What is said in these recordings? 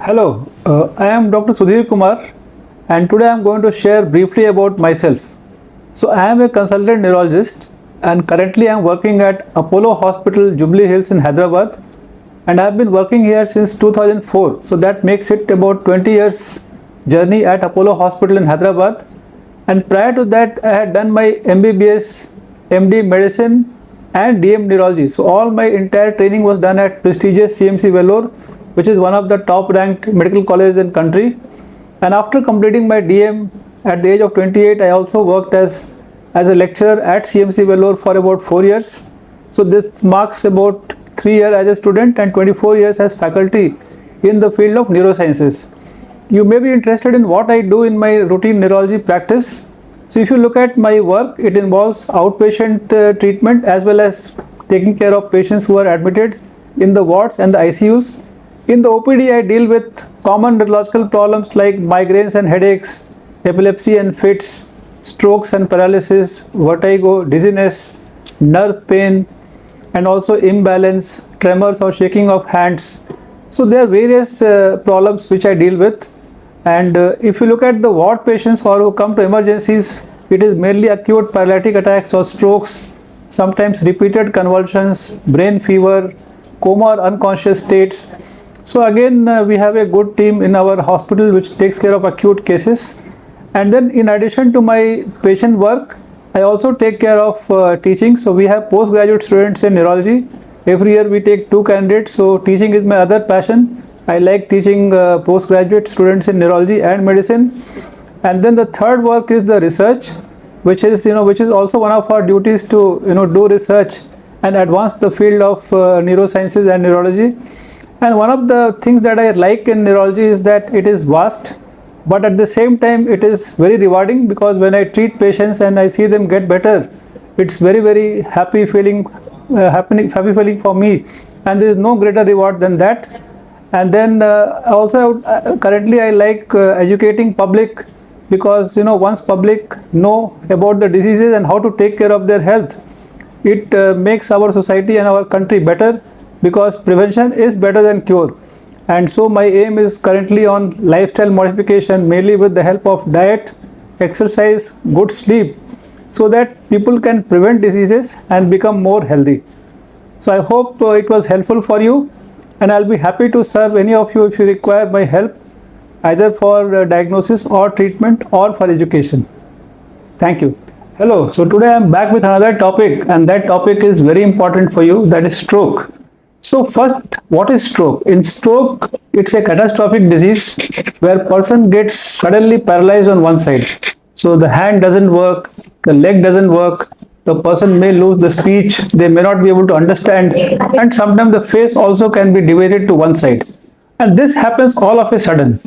Hello, I am Dr. Sudhir Kumar and today I am going to share briefly about myself. So I am a consultant neurologist and currently I am working at Apollo Hospital, Jubilee Hills in Hyderabad, and I have been working here since 2004. So that makes it about 20 years journey at Apollo Hospital in Hyderabad. And prior to that I had done my MBBS, MD medicine and DM neurology. So all my entire training was done at prestigious CMC Vellore, which is one of the top ranked medical colleges in country. And after completing my DM at the age of 28, I also worked as a lecturer at CMC Vellore for about 4 years. So this marks about 3 years as a student and 24 years as faculty in the field of neurosciences. You may be interested in what I do in my routine neurology practice. So if you look at my work, it involves outpatient treatment as well as taking care of patients who are admitted in the wards and the ICUs. In the OPD, I deal with common neurological problems like migraines and headaches, epilepsy and fits, strokes and paralysis, vertigo, dizziness, nerve pain, and also imbalance, tremors or shaking of hands. So there are various problems which I deal with. And if you look at the ward patients or who come to emergencies, it is mainly acute paralytic attacks or strokes, sometimes repeated convulsions, brain fever, coma or unconscious states. So again, we have a good team in our hospital which takes care of acute cases. And then in addition to my patient work, I also take care of teaching. So we have postgraduate students in neurology. Every year we take 2 candidates. So teaching is my other passion. I like teaching postgraduate students in neurology and medicine. And then the third work is the research, which is also one of our duties to do research and advance the field of neurosciences and neurology. And one of the things that I like in neurology is that it is vast, but at the same time it is very rewarding, because when I treat patients and I see them get better, it's very happy feeling for me, and there is no greater reward than that. And then also currently I like educating public, because once public know about the diseases and how to take care of their health, it makes our society and our country better, because prevention is better than cure. And so my aim is currently on lifestyle modification, mainly with the help of diet, exercise, good sleep, so that people can prevent diseases and become more healthy. So I hope it was helpful for you, and I'll be happy to serve any of you if you require my help, either for diagnosis or treatment or for education. Thank you. Hello, so today I'm back with another topic, and that topic is very important for you, that is stroke. So first, what is stroke? In stroke, it's a catastrophic disease where person gets suddenly paralyzed on one side. So the hand doesn't work, the leg doesn't work, the person may lose the speech, they may not be able to understand, and sometimes the face also can be deviated to one side. And this happens all of a sudden.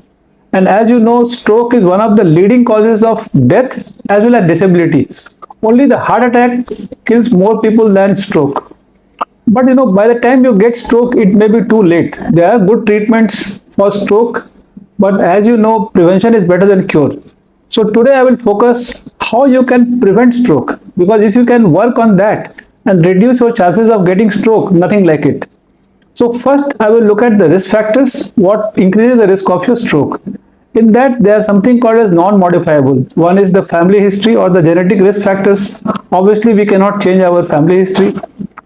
And as you know, stroke is one of the leading causes of death as well as disability. Only the heart attack kills more people than stroke. But by the time you get stroke, it may be too late. There are good treatments for stroke, but as you know, prevention is better than cure. So today I will focus how you can prevent stroke, because if you can work on that and reduce your chances of getting stroke, nothing like it. So first I will look at the risk factors, what increases the risk of your stroke. In that, there are something called as non-modifiable. One is the family history or the genetic risk factors. Obviously, we cannot change our family history.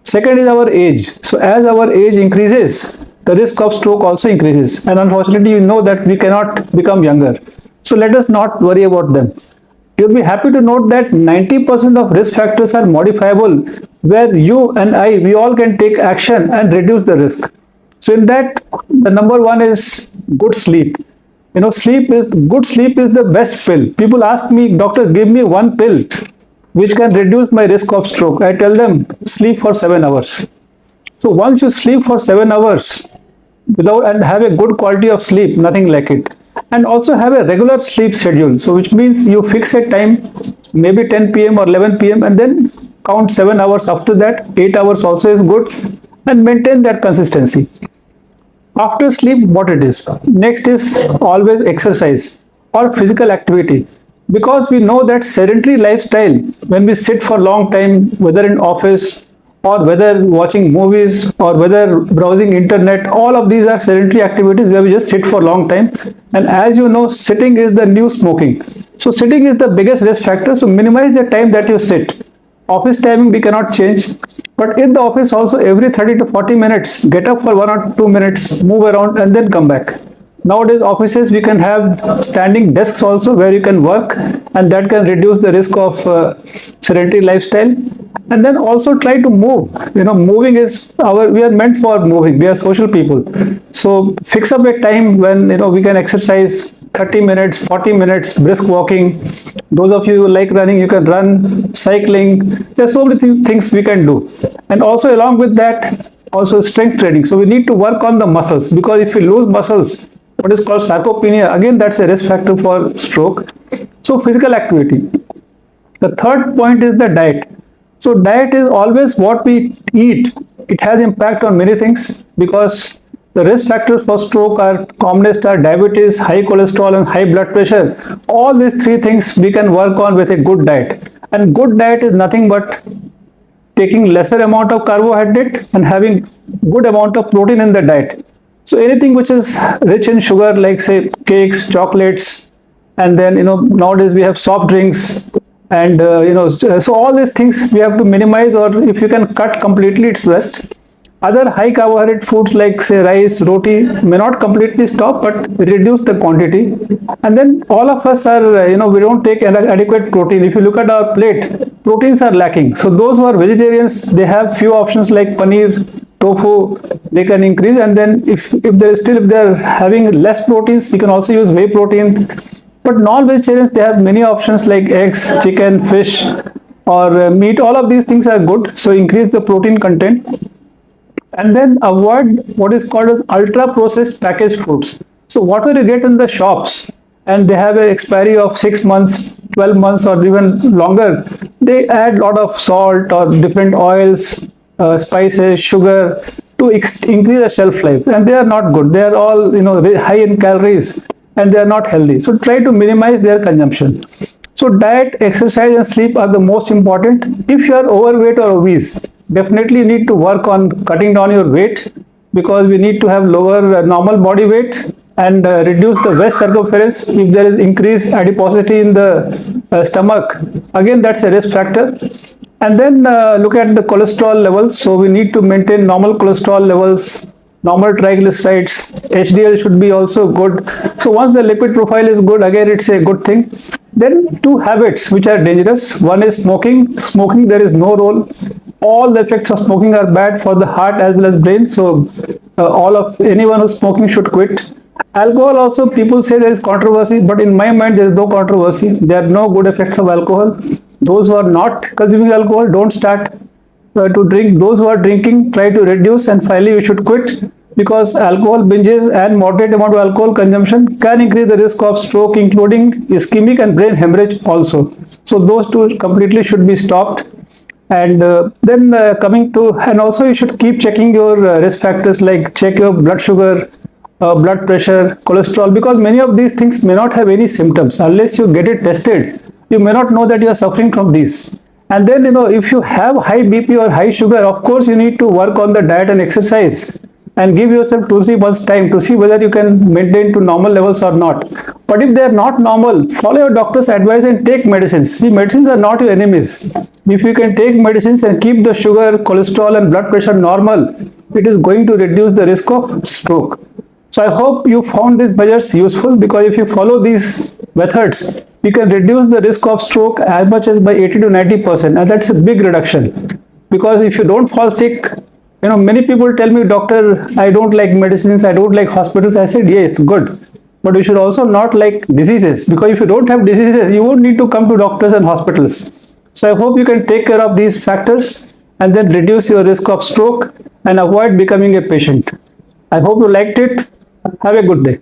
Second is our age. So as our age increases, the risk of stroke also increases. And unfortunately, you know that we cannot become younger. So let us not worry about them. You'll be happy to note that 90% of risk factors are modifiable, where you and I, we all can take action and reduce the risk. So in that, the number one is good sleep. Good sleep is the best pill. People ask me, doctor, give me one pill which can reduce my risk of stroke. I tell them, sleep for 7 hours. So once you sleep for 7 hours and have a good quality of sleep, nothing like it. And also have a regular sleep schedule. So which means you fix a time, maybe 10 p.m. or 11 p.m. and then count 7 hours after that. 8 hours also is good, and maintain that consistency. After sleep, what it is? Next is always exercise or physical activity. Because we know that sedentary lifestyle, when we sit for long time, whether in office or whether watching movies or whether browsing internet, all of these are sedentary activities where we just sit for a long time. And as you know, sitting is the new smoking. So sitting is the biggest risk factor. So minimize the time that you sit. Office timing we cannot change, but in the office also every 30 to 40 minutes, get up for 1 or 2 minutes, move around and then come back. Nowadays offices we can have standing desks also where you can work, and that can reduce the risk of sedentary lifestyle. And then also try to move. Moving is we are meant for moving. We are social people. So fix up a time when we can exercise 30 minutes, 40 minutes, brisk walking. Those of you who like running, you can run, cycling. There's so many things we can do. And also along with that, also strength training. So we need to work on the muscles, because if we lose muscles, what is called sarcopenia, again that's a risk factor for stroke. So physical activity. The third point is the diet. So diet is always what we eat. It has impact on many things, because the risk factors for stroke are commonest are diabetes, high cholesterol and high blood pressure. All these three things we can work on with a good diet. And good diet is nothing but taking lesser amount of carbohydrate and having good amount of protein in the diet. So anything which is rich in sugar, like say cakes, chocolates, and then nowadays we have soft drinks, and so all these things we have to minimize, or if you can cut completely, it's best. Other high carbohydrate foods like say rice, roti may not completely stop, but reduce the quantity. And then all of us are, we don't take adequate protein. If you look at our plate, proteins are lacking. So those who are vegetarians, they have few options like paneer, tofu, they can increase. And then if they're having less proteins, you can also use whey protein. But non-vegetarians, they have many options like eggs, chicken, fish, or meat. All of these things are good. So increase the protein content. And then avoid what is called as ultra processed packaged foods. So whatever you get in the shops, and they have an expiry of 6 months, 12 months or even longer, they add a lot of salt or different oils, spices, sugar to increase the shelf life, and they are not good. They are all high in calories, and they are not healthy. So try to minimize their consumption. So diet, exercise and sleep are the most important. If you are overweight or obese, definitely you need to work on cutting down your weight, because we need to have lower normal body weight and reduce the waist circumference. If there is increased adiposity in the stomach, again that's a risk factor. And then look at the cholesterol levels. So we need to maintain normal cholesterol levels, normal triglycerides, HDL should be also good. So once the lipid profile is good, again it's a good thing. Then two habits which are dangerous. One is smoking. Smoking, there is no role. All the effects of smoking are bad for the heart as well as brain. So anyone who's smoking should quit. Alcohol also, people say there is controversy, but in my mind there is no controversy. There are no good effects of alcohol. Those who are not consuming alcohol, don't start to drink. Those who are drinking, try to reduce, and finally you should quit, because alcohol binges and moderate amount of alcohol consumption can increase the risk of stroke, including ischemic and brain hemorrhage also. So those two completely should be stopped. And then coming to, and also you should keep checking your risk factors, like check your blood sugar, blood pressure, cholesterol, because many of these things may not have any symptoms. Unless you get it tested, you may not know that you are suffering from these. And then if you have high BP or high sugar, of course you need to work on the diet and exercise, and give yourself 2-3 months time to see whether you can maintain to normal levels or not. But if they are not normal, follow your doctor's advice and take medicines. See, medicines are not your enemies. If you can take medicines and keep the sugar, cholesterol and blood pressure normal, it is going to reduce the risk of stroke. So I hope you found these measures useful, because if you follow these methods, you can reduce the risk of stroke as much as by 80 to 90%, and that's a big reduction. Because if you don't fall sick, many people tell me, doctor, I don't like medicines, I don't like hospitals. I said, yes, good. But you should also not like diseases, because if you don't have diseases, you won't need to come to doctors and hospitals. So I hope you can take care of these factors and then reduce your risk of stroke and avoid becoming a patient. I hope you liked it. Have a good day.